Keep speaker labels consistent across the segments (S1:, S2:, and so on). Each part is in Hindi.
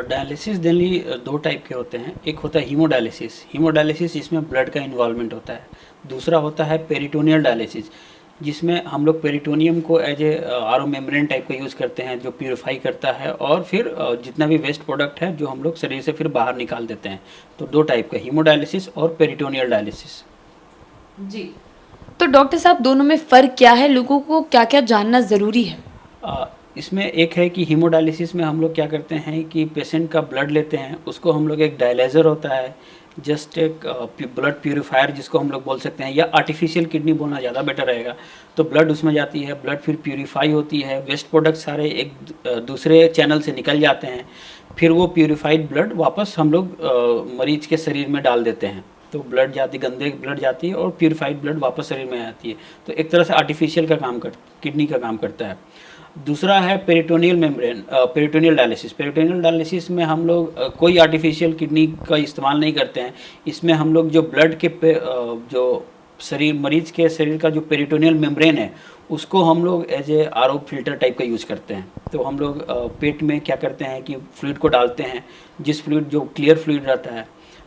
S1: डायलिसिस जनरली दो टाइप के होते हैं। एक होता है हीमोडायलिसिस। हीमोडायलिसिस जिसमें ब्लड का इन्वॉल्वमेंट होता है। दूसरा होता है पेरिटोनियल डायलिसिस, जिसमें हम लोग पेरिटोनियम को as a R O membrane type का यूज़ करते हैं, जो प्यूरिफाई करता है और फिर जितना भी वेस्ट प्रोडक्ट है जो हम लोग शरीर से फिर बाहर निकाल देते हैं। तो दो टाइप का, हीमोडायलिसिस और पेरिटोनियल डायलिसिस।
S2: जी, तो डॉक्टर साहब दोनों में फ़र्क क्या है, लोगों को क्या क्या जानना ज़रूरी है?
S1: इसमें एक है कि हीमोडायलिसिस में हम लोग क्या करते हैं कि पेशेंट का ब्लड लेते हैं, उसको हम लोग, एक डायलाइज़र होता है, जस्ट एक ब्लड प्यूरिफायर जिसको हम लोग बोल सकते हैं, या आर्टिफिशियल किडनी बोलना ज़्यादा बेटर रहेगा। तो ब्लड उसमें जाती है, ब्लड फिर प्यूरिफाई होती है, वेस्ट प्रोडक्ट सारे एक दूसरे चैनल से निकल जाते हैं, फिर वो प्यूरिफाइड ब्लड वापस हम लोग मरीज के शरीर में डाल देते हैं। तो ब्लड जाती, गंदे ब्लड जाती है और प्यूरिफाइड ब्लड वापस शरीर में आती है। तो एक तरह से आर्टिफिशियल का काम किडनी का काम करता है। दूसरा है peritoneal membrane, peritoneal dialysis. Peritoneal dialysis में हम लोग कोई आर्टिफिशियल किडनी का इस्तेमाल नहीं करते हैं। इसमें हम लोग जो ब्लड के जो शरीर, मरीज के शरीर का जो पेरिटोनियल मेम्ब्रेन है, उसको हम लोग as a R O filter type का यूज़ करते हैं। तो हम लोग पेट में क्या करते हैं कि फ्लूइड को डालते हैं, जिस फ्लूइड, जो क्लियर फ्लूइड रहता है,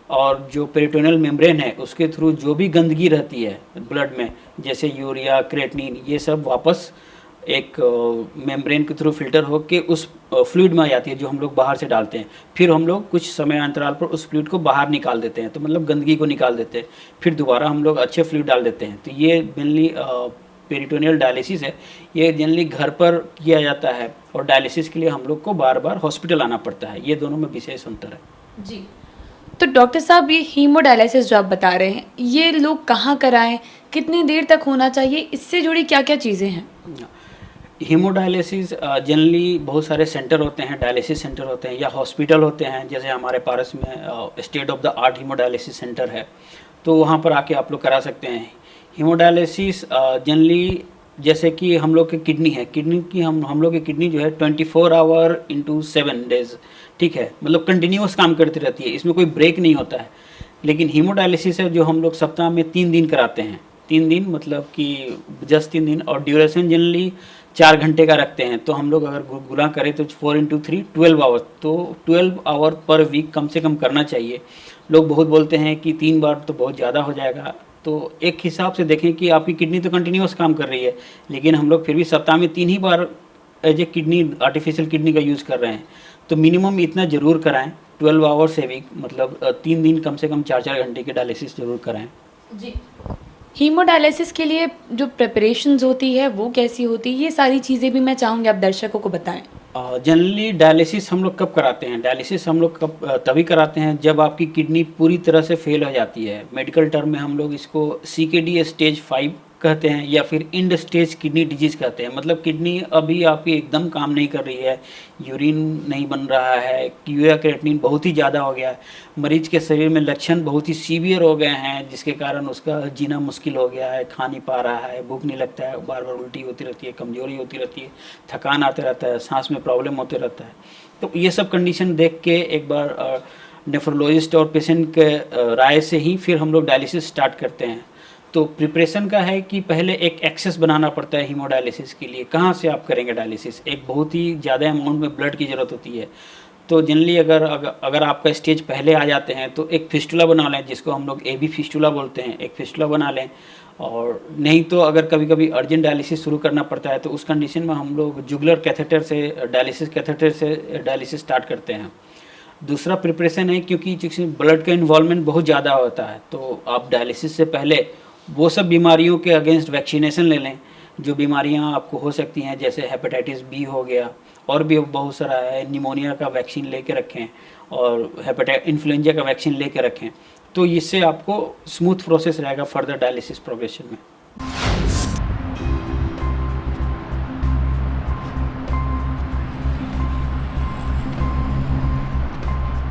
S1: और जो पेरिटोनियल मेम्ब्रेन है उसके थ्रू जो भी गंदगी रहती है ब्लड में, जैसे यूरिया, क्रेटिनिन, ये सब वापस एक मेम्ब्रेन के थ्रू फिल्टर होकर उस फ्लूइड में आ जाती है जो हम लोग बाहर से डालते हैं। फिर हम लोग कुछ समय अंतराल पर उस फ्लूइड को बाहर निकाल देते हैं, तो मतलब गंदगी को निकाल देते हैं, फिर दोबारा हम लोग अच्छे फ्लूइड डाल देते हैं। तो ये मेनली पेरिटोनियल डायलिसिस है। ये जनरली घर पर किया जाता है और डायलिसिस के लिए हम लोग को बार बार हॉस्पिटल आना पड़ता है। ये दोनों में विशेष अंतर है।
S2: जी, तो डॉक्टर साहब ये हीमोडायलिसिस जो आप बता रहे हैं, ये लोग कहाँ कराएं, कितनी देर तक होना चाहिए, इससे जुड़ी क्या क्या चीज़ें हैं?
S1: हीमोडायलिसिस जनरली बहुत सारे सेंटर होते हैं, डायलिसिस सेंटर होते हैं या हॉस्पिटल होते हैं। जैसे हमारे पास में state of the art haemodialysis centre है, तो वहाँ पर आके आप लोग करा सकते हैं। हीमोडायलिसिस जनरली जैसे कि हम लोग की किडनी है, किडनी की हम लोग की किडनी जो है 24 आवर इंटू 7 डेज, ठीक है, मतलब कंटिन्यूस काम करती रहती है, इसमें कोई ब्रेक नहीं होता है। लेकिन हीमोडायलिसिस है जो हम लोग सप्ताह में 3 दिन कराते हैं। 3 दिन मतलब कि जस्ट 3 दिन, और ड्यूरेशन जनरली 4 घंटे का रखते हैं। तो हम लोग अगर गुना करें तो 4 इंटू 3 12 आवर, तो 12 आवर पर वीक कम से कम करना चाहिए। लोग बहुत बोलते हैं कि 3 बार तो बहुत ज़्यादा हो जाएगा। तो एक हिसाब से देखें कि आपकी किडनी तो कंटिन्यूस काम कर रही है, लेकिन हम लोग फिर भी सप्ताह में 3 ही बार as a kidney, artificial kidney का यूज़ कर रहे हैं। तो मिनिमम इतना ज़रूर कराएं, 12 आवर से वीक, मतलब 3 दिन कम से कम 4-4 घंटे की डायलिसिस ज़रूर कराएं।
S2: जी, हीमोडायलिसिस के लिए जो प्रिपरेशंस होती है वो कैसी होती है, ये सारी चीज़ें भी मैं चाहूँगी आप दर्शकों को बताएं।
S1: जनरली डायलिसिस हम लोग कब कराते हैं? डायलिसिस हम लोग कब तभी कराते हैं जब आपकी किडनी पूरी तरह से फेल हो जाती है। मेडिकल टर्म में हम लोग इसको CKD स्टेज 5 कहते हैं या फिर इंड स्टेज किडनी डिजीज़ कहते हैं। मतलब किडनी अभी आपकी एकदम काम नहीं कर रही है, यूरिन नहीं बन रहा है, यूरिया क्रेटिनिन बहुत ही ज़्यादा हो गया है, मरीज के शरीर में लक्षण बहुत ही सीवियर हो गए हैं, जिसके कारण उसका जीना मुश्किल हो गया है, खा नहीं पा रहा है, भूख नहीं लगता है, बार बार उल्टी होती रहती है, कमजोरी होती रहती है, थकान आते रहता है, सांस में प्रॉब्लम होते रहता है। तो ये सब कंडीशन देख के एक बार नेफ्रोलॉजिस्ट और पेशेंट के राय से ही फिर हम लोग डायलिसिस स्टार्ट करते हैं। तो प्रिपरेशन का है कि पहले एक एक्सेस बनाना पड़ता है हीमोडायलिसिस के लिए। कहाँ से आप करेंगे डायलिसिस? एक बहुत ही ज़्यादा अमाउंट में ब्लड की ज़रूरत होती है। तो जनरली अगर आपका स्टेज पहले आ जाते हैं तो एक फिस्टुला बना लें, जिसको हम लोग AB फिस्टुला बोलते हैं, एक फिस्टुला बना लें। और नहीं तो अगर कभी कभी अर्जेंट डायलिसिस शुरू करना पड़ता है तो उस कंडीशन में हम लोग जुगुलर कैथेटर से, डायलिसिस कैथेटर से डायलिसिस स्टार्ट करते हैं। दूसरा प्रिपरेशन है क्योंकि ब्लड का इन्वॉल्वमेंट बहुत ज़्यादा होता है, तो आप डायलिसिस से पहले वो सब बीमारियों के अगेंस्ट वैक्सीनेशन ले लें जो बीमारियां आपको हो सकती हैं, जैसे हेपेटाइटिस B हो गया, और भी बहुत सारा है, निमोनिया का वैक्सीन लेके रखें और इन्फ्लुएंजा का वैक्सीन लेके रखें। तो इससे आपको स्मूथ प्रोसेस रहेगा फर्दर डायलिसिस प्रोग्रेशन में।